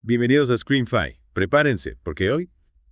Bienvenidos a ScreenFi. Prepárense, porque hoy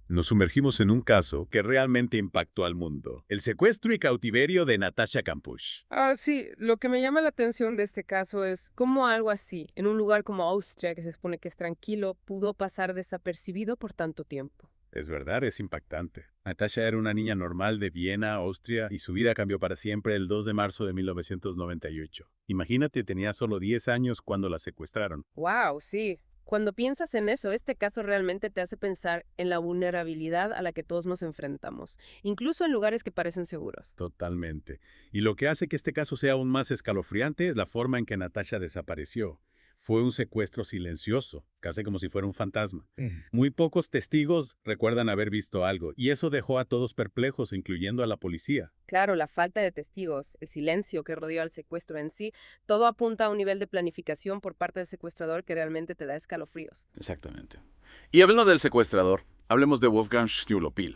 nos sumergimos en un caso que realmente impactó al mundo. El secuestro y cautiverio de Natasha Kampusch. Sí, lo que me llama la atención de este caso es cómo algo así, en un lugar como Austria, que se supone que es tranquilo, pudo pasar desapercibido por tanto tiempo. Es verdad, es impactante. Natasha era una niña normal de Viena, Austria, y su vida cambió para siempre el 2 de marzo de 1998. Imagínate, tenía solo 10 años cuando la secuestraron. Wow, sí. Cuando piensas en eso, este caso realmente te hace pensar en la vulnerabilidad a la que todos nos enfrentamos, incluso en lugares que parecen seguros. Totalmente. Y lo que hace que este caso sea aún más escalofriante es la forma en que Natasha desapareció. Fue un secuestro silencioso, casi como si fuera un fantasma. Muy pocos testigos recuerdan haber visto algo, y eso dejó a todos perplejos, incluyendo a la policía. Claro, la falta de testigos, el silencio que rodeó al secuestro en sí, todo apunta a un nivel de planificación por parte del secuestrador que realmente te da escalofríos. Exactamente. Y hablando del secuestrador, hablemos de Wolfgang Schnullopil,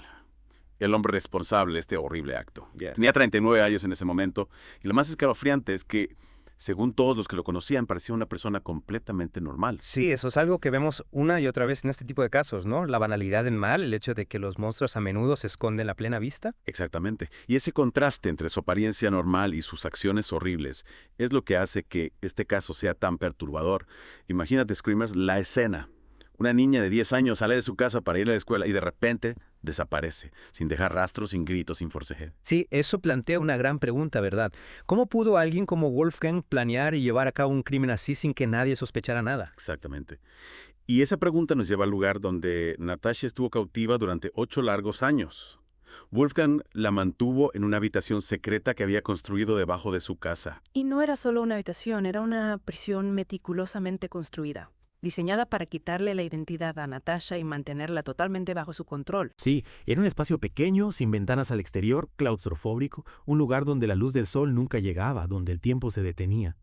el hombre responsable de este horrible acto. Tenía 39 años en ese momento, y lo más escalofriante es que, según todos los que lo conocían, parecía una persona completamente normal. Sí, eso es algo que vemos una y otra vez en este tipo de casos, ¿no? La banalidad del mal, el hecho de que los monstruos a menudo se esconden a plena vista. Exactamente. Y ese contraste entre su apariencia normal y sus acciones horribles es lo que hace que este caso sea tan perturbador. Imagínate, Screamers, la escena. Una niña de 10 años sale de su casa para ir a la escuela y de repente desaparece, sin dejar rastros, sin gritos, sin forcejeo. Sí, eso plantea una gran pregunta, ¿verdad? ¿Cómo pudo alguien como Wolfgang planear y llevar a cabo un crimen así sin que nadie sospechara nada? Exactamente. Y esa pregunta nos lleva al lugar donde Natasha estuvo cautiva durante 8 largos años. Wolfgang la mantuvo en una habitación secreta que había construido debajo de su casa. Y no era solo una habitación, era una prisión meticulosamente construida, diseñada para quitarle la identidad a Natasha y mantenerla totalmente bajo su control. Sí, era un espacio pequeño, sin ventanas al exterior, claustrofóbico, un lugar donde la luz del sol nunca llegaba, donde el tiempo se detenía.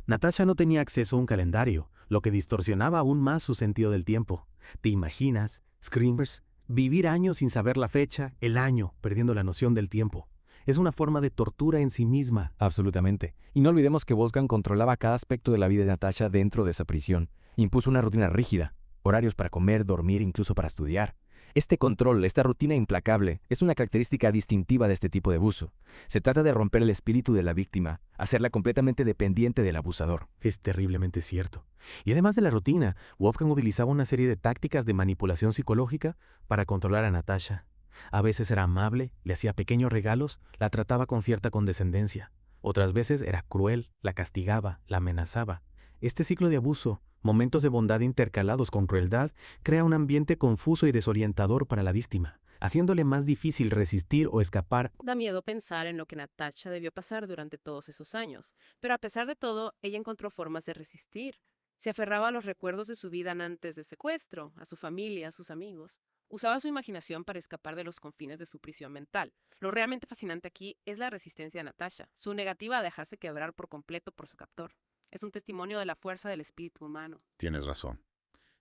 Natasha no tenía acceso a un calendario, lo que distorsionaba aún más su sentido del tiempo. ¿Te imaginas, Screamers, vivir años sin saber la fecha, el año, perdiendo la noción del tiempo? Es una forma de tortura en sí misma. Absolutamente. Y no olvidemos que Wolfgang controlaba cada aspecto de la vida de Natasha dentro de esa prisión. Impuso una rutina rígida, horarios para comer, dormir, incluso para estudiar. Este control, esta rutina implacable, es una característica distintiva de este tipo de abuso. Se trata de romper el espíritu de la víctima, hacerla completamente dependiente del abusador. Es terriblemente cierto. Y además de la rutina, Wolfgang utilizaba una serie de tácticas de manipulación psicológica para controlar a Natasha. A veces era amable, le hacía pequeños regalos, la trataba con cierta condescendencia. Otras veces era cruel, la castigaba, la amenazaba. Este ciclo de abuso, momentos de bondad intercalados con crueldad, crea un ambiente confuso y desorientador para la víctima, haciéndole más difícil resistir o escapar. Da miedo pensar en lo que Natasha debió pasar durante todos esos años, pero a pesar de todo, ella encontró formas de resistir. Se aferraba a los recuerdos de su vida antes del secuestro, a su familia, a sus amigos. Usaba su imaginación para escapar de los confines de su prisión mental. Lo realmente fascinante aquí es la resistencia de Natasha, su negativa a dejarse quebrar por completo por su captor. Es un testimonio de la fuerza del espíritu humano. Tienes razón.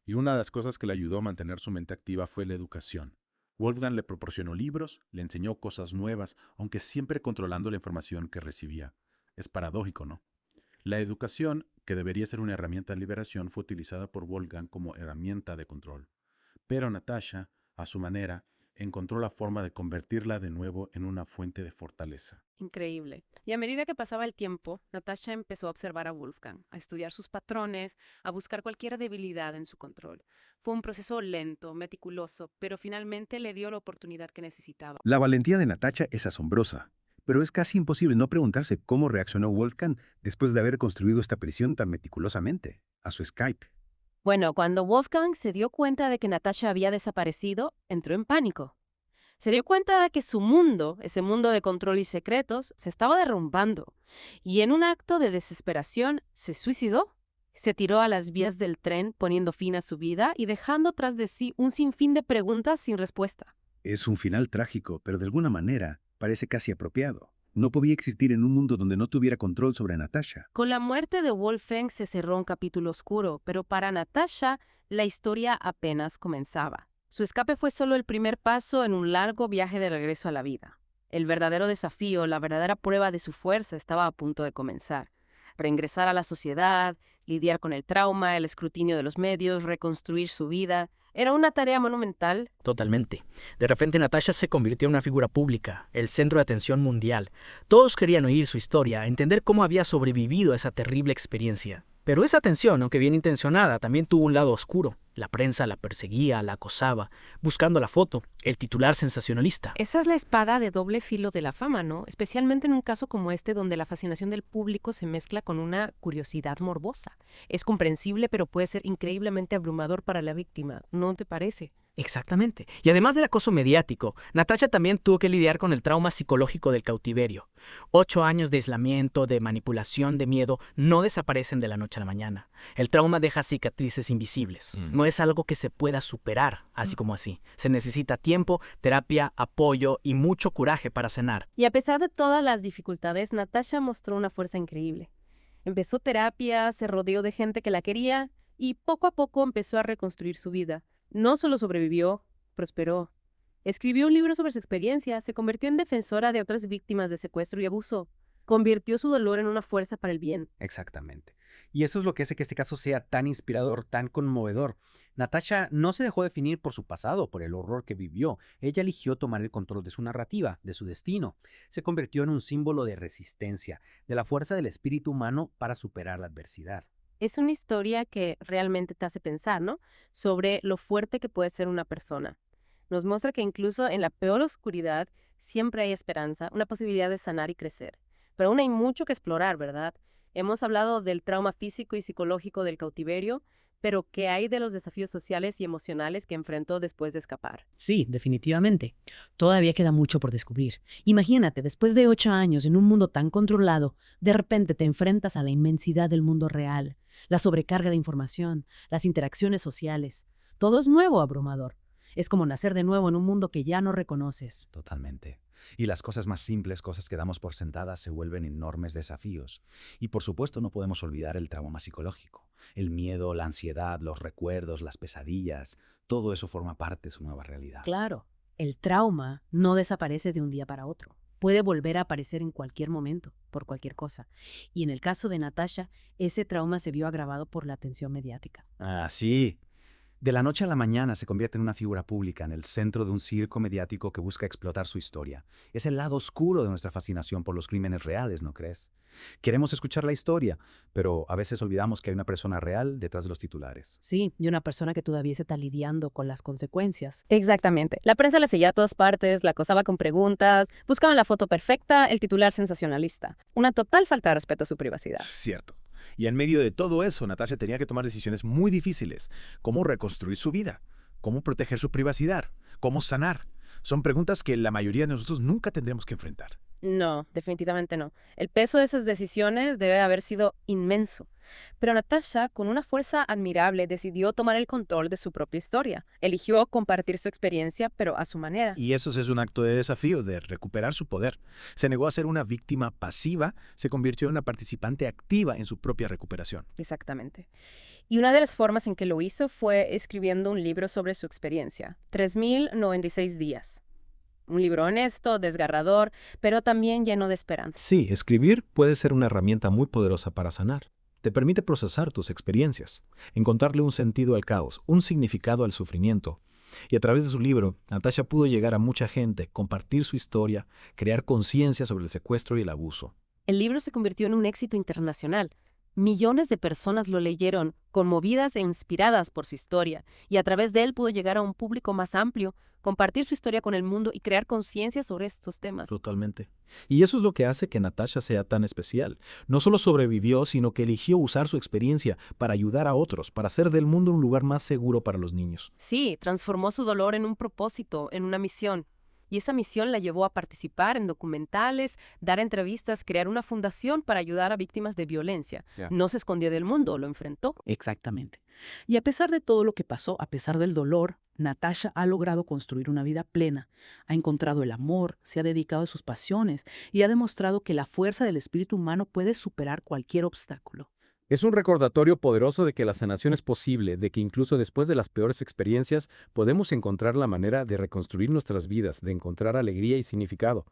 Y una de las cosas que le ayudó a mantener su mente activa fue la educación. Wolfgang le proporcionó libros, le enseñó cosas nuevas, aunque siempre controlando la información que recibía. Es paradójico, ¿no? La educación, que debería ser una herramienta de liberación, fue utilizada por Wolfgang como herramienta de control. Pero Natasha, a su manera, encontró la forma de convertirla de nuevo en una fuente de fortaleza. Increíble. Y a medida que pasaba el tiempo, Natasha empezó a observar a Wolfgang, a estudiar sus patrones, a buscar cualquier debilidad en su control. Fue un proceso lento, meticuloso, pero finalmente le dio la oportunidad que necesitaba. La valentía de Natasha es asombrosa, pero es casi imposible no preguntarse cómo reaccionó Wolfgang después de haber construido esta prisión tan meticulosamente, a su Skype. Bueno, cuando Wolfgang se dio cuenta de que Natasha había desaparecido, entró en pánico. Se dio cuenta de que su mundo, ese mundo de control y secretos, se estaba derrumbando. Y en un acto de desesperación, se suicidó. Se tiró a las vías del tren, poniendo fin a su vida y dejando tras de sí un sinfín de preguntas sin respuesta. Es un final trágico, pero de alguna manera parece casi apropiado. No podía existir en un mundo donde no tuviera control sobre Natasha. Con la muerte de Wolfgang se cerró un capítulo oscuro, pero para Natasha la historia apenas comenzaba. Su escape fue solo el primer paso en un largo viaje de regreso a la vida. El verdadero desafío, la verdadera prueba de su fuerza estaba a punto de comenzar. Reingresar a la sociedad, Lidiar con el trauma, el escrutinio de los medios, reconstruir su vida. Era una tarea monumental. Totalmente. De repente Natasha se convirtió en una figura pública, el centro de atención mundial. Todos querían oír su historia, entender cómo había sobrevivido a esa terrible experiencia. Pero esa atención, aunque bien intencionada, también tuvo un lado oscuro. La prensa la perseguía, la acosaba, buscando la foto, el titular sensacionalista. Esa es la espada de doble filo de la fama, ¿no? Especialmente en un caso como este donde la fascinación del público se mezcla con una curiosidad morbosa. Es comprensible, pero puede ser increíblemente abrumador para la víctima, ¿no te parece? Exactamente. Y además del acoso mediático, Natasha también tuvo que lidiar con el trauma psicológico del cautiverio. 8 años de aislamiento, de manipulación, de miedo, no desaparecen de la noche a la mañana. El trauma deja cicatrices invisibles. No es algo que se pueda superar, así como así. Se necesita tiempo, terapia, apoyo y mucho coraje para sanar. Y a pesar de todas las dificultades, Natasha mostró una fuerza increíble. Empezó terapia, se rodeó de gente que la quería y poco a poco empezó a reconstruir su vida. No solo sobrevivió, prosperó. Escribió un libro sobre su experiencia, se convirtió en defensora de otras víctimas de secuestro y abuso. Convirtió su dolor en una fuerza para el bien. Exactamente. Y eso es lo que hace que este caso sea tan inspirador, tan conmovedor. Natasha no se dejó definir por su pasado, por el horror que vivió. Ella eligió tomar el control de su narrativa, de su destino. Se convirtió en un símbolo de resistencia, de la fuerza del espíritu humano para superar la adversidad. Es una historia que realmente te hace pensar, ¿no? Sobre lo fuerte que puede ser una persona. Nos muestra que incluso en la peor oscuridad siempre hay esperanza, una posibilidad de sanar y crecer. Pero aún hay mucho que explorar, ¿verdad? Hemos hablado del trauma físico y psicológico del cautiverio, pero ¿qué hay de los desafíos sociales y emocionales que enfrentó después de escapar? Sí, definitivamente. Todavía queda mucho por descubrir. Imagínate, después de 8 años en un mundo tan controlado, de repente te enfrentas a la inmensidad del mundo real, la sobrecarga de información, las interacciones sociales. Todo es nuevo, abrumador. Es como nacer de nuevo en un mundo que ya no reconoces. Totalmente. Y las cosas más simples, cosas que damos por sentadas, se vuelven enormes desafíos. Y por supuesto no podemos olvidar el trauma psicológico. El miedo, la ansiedad, los recuerdos, las pesadillas, todo eso forma parte de su nueva realidad. Claro, el trauma no desaparece de un día para otro. Puede volver a aparecer en cualquier momento, por cualquier cosa. Y en el caso de Natasha, ese trauma se vio agravado por la atención mediática. Ah, sí. De la noche a la mañana se convierte en una figura pública, en el centro de un circo mediático que busca explotar su historia. Es el lado oscuro de nuestra fascinación por los crímenes reales, ¿no crees? Queremos escuchar la historia, pero a veces olvidamos que hay una persona real detrás de los titulares. Sí, y una persona que todavía se está lidiando con las consecuencias. Exactamente. La prensa la seguía a todas partes, la acosaba con preguntas, buscaban la foto perfecta, el titular sensacionalista. Una total falta de respeto a su privacidad. Cierto. Y en medio de todo eso, Natasha tenía que tomar decisiones muy difíciles. ¿Cómo reconstruir su vida? ¿Cómo proteger su privacidad? ¿Cómo sanar? Son preguntas que la mayoría de nosotros nunca tendremos que enfrentar. No, definitivamente no. El peso de esas decisiones debe haber sido inmenso. Pero Natasha, con una fuerza admirable, decidió tomar el control de su propia historia. Eligió compartir su experiencia, pero a su manera. Y eso es un acto de desafío, de recuperar su poder. Se negó a ser una víctima pasiva, se convirtió en una participante activa en su propia recuperación. Exactamente. Y una de las formas en que lo hizo fue escribiendo un libro sobre su experiencia. 3096 días. Un libro honesto, desgarrador, pero también lleno de esperanza. Sí, escribir puede ser una herramienta muy poderosa para sanar. Te permite procesar tus experiencias, encontrarle un sentido al caos, un significado al sufrimiento. Y a través de su libro, Natasha pudo llegar a mucha gente, compartir su historia, crear conciencia sobre el secuestro y el abuso. El libro se convirtió en un éxito internacional. Millones de personas lo leyeron, conmovidas e inspiradas por su historia, y a través de él pudo llegar a un público más amplio, compartir su historia con el mundo y crear conciencia sobre estos temas. Totalmente. Y eso es lo que hace que Natasha sea tan especial. No solo sobrevivió, sino que eligió usar su experiencia para ayudar a otros, para hacer del mundo un lugar más seguro para los niños. Sí, transformó su dolor en un propósito, en una misión. Y esa misión la llevó a participar en documentales, dar entrevistas, crear una fundación para ayudar a víctimas de violencia. No se escondió del mundo, lo enfrentó. Exactamente. Y a pesar de todo lo que pasó, a pesar del dolor, Natasha ha logrado construir una vida plena. Ha encontrado el amor, se ha dedicado a sus pasiones y ha demostrado que la fuerza del espíritu humano puede superar cualquier obstáculo. Es un recordatorio poderoso de que la sanación es posible, de que incluso después de las peores experiencias podemos encontrar la manera de reconstruir nuestras vidas, de encontrar alegría y significado.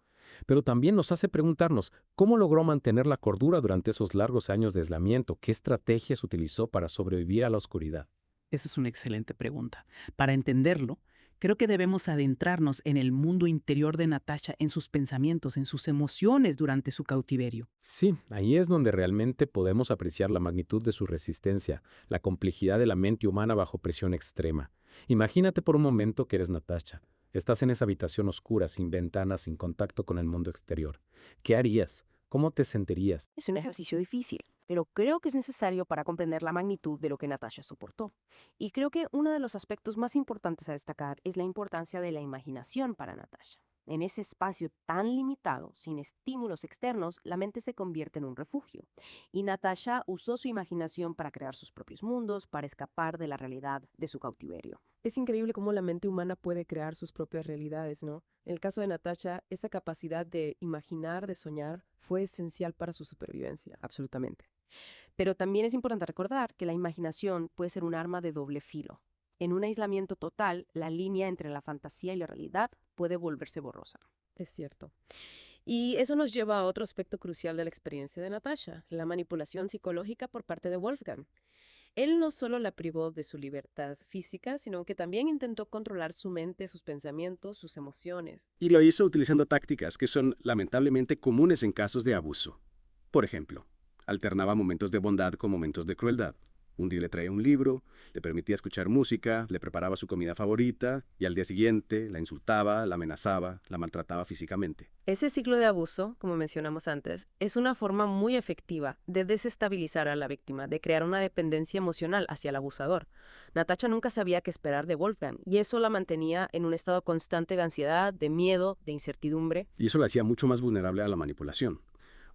Pero también nos hace preguntarnos cómo logró mantener la cordura durante esos largos años de aislamiento, qué estrategias utilizó para sobrevivir a la oscuridad. Esa es una excelente pregunta. Para entenderlo, creo que debemos adentrarnos en el mundo interior de Natasha, en sus pensamientos, en sus emociones durante su cautiverio. Sí, ahí es donde realmente podemos apreciar la magnitud de su resistencia, la complejidad de la mente humana bajo presión extrema. Imagínate por un momento que eres Natasha. Estás en esa habitación oscura, sin ventanas, sin contacto con el mundo exterior. ¿Qué harías? ¿Cómo te sentirías? Es un ejercicio difícil, pero creo que es necesario para comprender la magnitud de lo que Natasha soportó. Y creo que uno de los aspectos más importantes a destacar es la importancia de la imaginación para Natasha. En ese espacio tan limitado, sin estímulos externos, la mente se convierte en un refugio. Y Natasha usó su imaginación para crear sus propios mundos, para escapar de la realidad de su cautiverio. Es increíble cómo la mente humana puede crear sus propias realidades, ¿no? En el caso de Natasha, esa capacidad de imaginar, de soñar, fue esencial para su supervivencia, absolutamente. Pero también es importante recordar que la imaginación puede ser un arma de doble filo. En un aislamiento total, la línea entre la fantasía y la realidad puede volverse borrosa. Es cierto. Y eso nos lleva a otro aspecto crucial de la experiencia de Natasha, la manipulación psicológica por parte de Wolfgang. Él no solo la privó de su libertad física, sino que también intentó controlar su mente, sus pensamientos, sus emociones. Y lo hizo utilizando tácticas que son lamentablemente comunes en casos de abuso. Por ejemplo, alternaba momentos de bondad con momentos de crueldad. Un día le traía un libro, le permitía escuchar música, le preparaba su comida favorita y al día siguiente la insultaba, la amenazaba, la maltrataba físicamente. Ese ciclo de abuso, como mencionamos antes, es una forma muy efectiva de desestabilizar a la víctima, de crear una dependencia emocional hacia el abusador. Natasha nunca sabía qué esperar de Wolfgang y eso la mantenía en un estado constante de ansiedad, de miedo, de incertidumbre. Y eso la hacía mucho más vulnerable a la manipulación.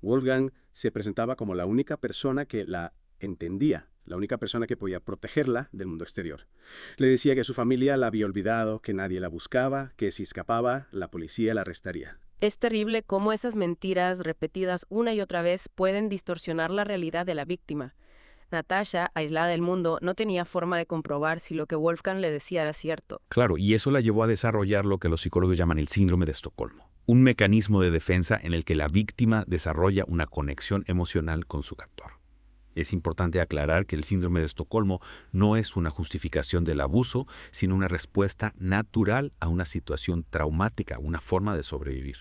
Wolfgang se presentaba como la única persona que la entendía, la única persona que podía protegerla del mundo exterior. Le decía que su familia la había olvidado, que nadie la buscaba, que si escapaba, la policía la arrestaría. Es terrible cómo esas mentiras repetidas una y otra vez pueden distorsionar la realidad de la víctima. Natasha, aislada del mundo, no tenía forma de comprobar si lo que Wolfgang le decía era cierto. Claro, y eso la llevó a desarrollar lo que los psicólogos llaman el síndrome de Estocolmo, un mecanismo de defensa en el que la víctima desarrolla una conexión emocional con su captor. Es importante aclarar que el síndrome de Estocolmo no es una justificación del abuso, sino una respuesta natural a una situación traumática, una forma de sobrevivir.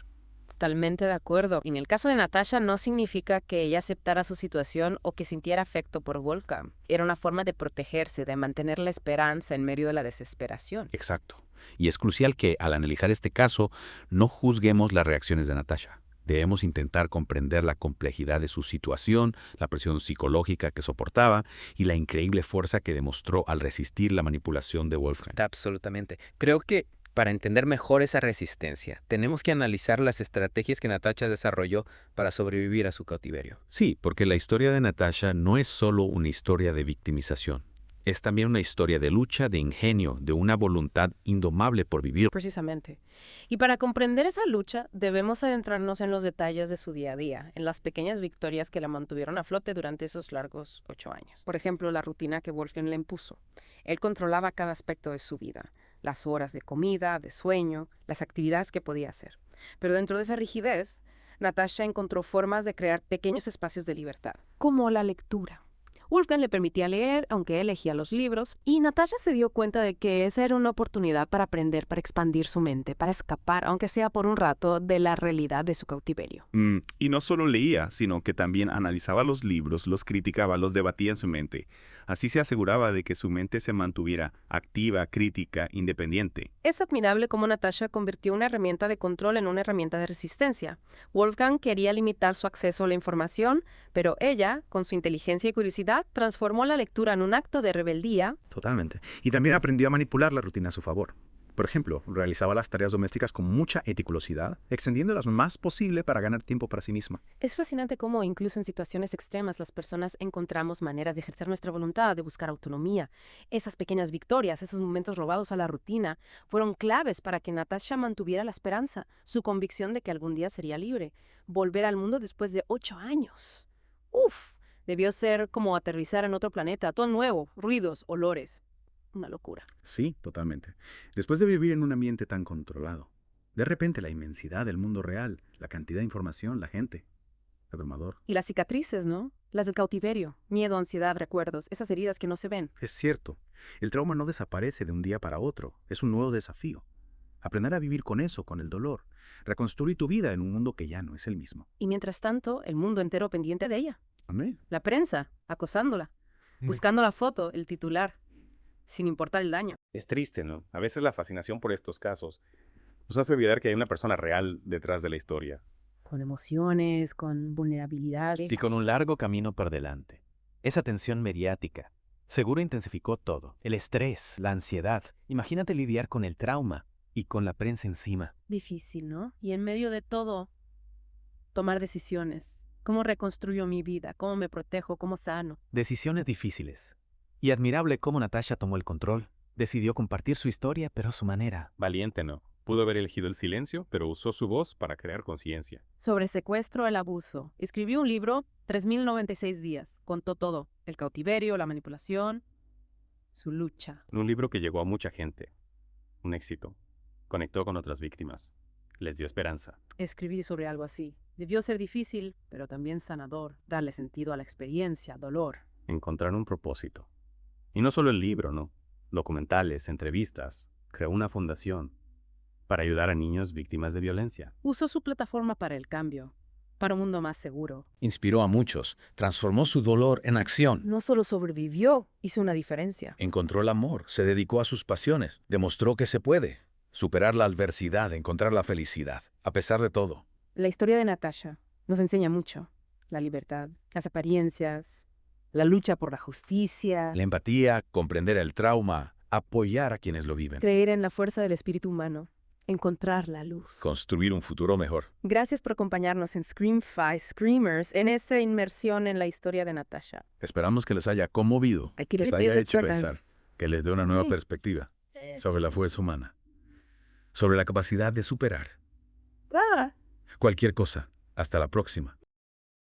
Totalmente de acuerdo. En el caso de Natasha no significa que ella aceptara su situación o que sintiera afecto por Wolfgang. Era una forma de protegerse, de mantener la esperanza en medio de la desesperación. Exacto. Y es crucial que, al analizar este caso, no juzguemos las reacciones de Natasha. Debemos intentar comprender la complejidad de su situación, la presión psicológica que soportaba y la increíble fuerza que demostró al resistir la manipulación de Wolfgang. Absolutamente. Creo que para entender mejor esa resistencia, tenemos que analizar las estrategias que Natasha desarrolló para sobrevivir a su cautiverio. Sí, porque la historia de Natasha no es solo una historia de victimización. Es también una historia de lucha, de ingenio, de una voluntad indomable por vivir. Precisamente. Y para comprender esa lucha, debemos adentrarnos en los detalles de su día a día, en las pequeñas victorias que la mantuvieron a flote durante esos largos 8 años. Por ejemplo, la rutina que Wolfgang le impuso. Él controlaba cada aspecto de su vida, las horas de comida, de sueño, las actividades que podía hacer. Pero dentro de esa rigidez, Natasha encontró formas de crear pequeños espacios de libertad, como la lectura. Wolfgang le permitía leer, aunque elegía los libros, y Natasha se dio cuenta de que esa era una oportunidad para aprender, para expandir su mente, para escapar, aunque sea por un rato, de la realidad de su cautiverio. Y no solo leía, sino que también analizaba los libros, los criticaba, los debatía en su mente. Así se aseguraba de que su mente se mantuviera activa, crítica, independiente. Es admirable cómo Natasha convirtió una herramienta de control en una herramienta de resistencia. Wolfgang quería limitar su acceso a la información, pero ella, con su inteligencia y curiosidad, transformó la lectura en un acto de rebeldía. Totalmente. Y también aprendió a manipular la rutina a su favor. Por ejemplo, realizaba las tareas domésticas con mucha meticulosidad, extendiéndolas más posible para ganar tiempo para sí misma. Es fascinante cómo, incluso en situaciones extremas, las personas encontramos maneras de ejercer nuestra voluntad, de buscar autonomía. Esas pequeñas victorias, esos momentos robados a la rutina, fueron claves para que Natasha mantuviera la esperanza, su convicción de que algún día sería libre. Volver al mundo después de 8 años. ¡Uf! Debió ser como aterrizar en otro planeta, todo nuevo, ruidos, olores. Una locura. Sí, totalmente. Después de vivir en un ambiente tan controlado, De repente la inmensidad del mundo real, la cantidad de información, la gente. Abrumador. Y las cicatrices, ¿no? Las del cautiverio. Miedo, ansiedad, recuerdos. Esas heridas que no se ven. Es cierto. El trauma no desaparece de un día para otro. Es un nuevo desafío. Aprender a vivir con eso, con el dolor. Reconstruir tu vida en un mundo que ya no es el mismo. Y mientras tanto, el mundo entero pendiente de ella. Amén. La prensa, acosándola. Buscando la foto, el titular. Sin importar el daño. Es triste, ¿no? A veces la fascinación por estos casos nos hace olvidar que hay una persona real detrás de la historia. Con emociones, con vulnerabilidad. Y con un largo camino por delante. Esa tensión mediática seguro intensificó todo. El estrés, la ansiedad. Imagínate lidiar con el trauma y con la prensa encima. Difícil, ¿no? Y en medio de todo, tomar decisiones. ¿Cómo reconstruyo mi vida? ¿Cómo me protejo? ¿Cómo sano? Decisiones difíciles. Y admirable cómo Natasha tomó el control. Decidió compartir su historia, pero a su manera. Valiente, ¿no? Pudo haber elegido el silencio, pero usó su voz para crear conciencia. Sobre secuestro, el abuso. Escribió un libro, 3096 días. Contó todo. El cautiverio, la manipulación, su lucha. Un libro que llegó a mucha gente. Un éxito. Conectó con otras víctimas. Les dio esperanza. Escribir sobre algo así. Debió ser difícil, pero también sanador. Darle sentido a la experiencia, dolor. Encontrar un propósito. Y no solo el libro, ¿no? Documentales, entrevistas. Creó una fundación para ayudar a niños víctimas de violencia. Usó su plataforma para el cambio, para un mundo más seguro. Inspiró a muchos, transformó su dolor en acción. No solo sobrevivió, hizo una diferencia. Encontró el amor, se dedicó a sus pasiones, demostró que se puede. Superar la adversidad, encontrar la felicidad, a pesar de todo. La historia de Natasha nos enseña mucho. La libertad, las apariencias, la lucha por la justicia. La empatía, comprender el trauma, apoyar a quienes lo viven. Creer en la fuerza del espíritu humano. Encontrar la luz. Construir un futuro mejor. Gracias por acompañarnos en Scream5 Screamers en esta inmersión en la historia de Natasha. Esperamos que les haya conmovido, les haya hecho pensar, que les dé una nueva Sí. perspectiva sobre la fuerza humana, sobre la capacidad de superar Ah. cualquier cosa. Hasta la próxima.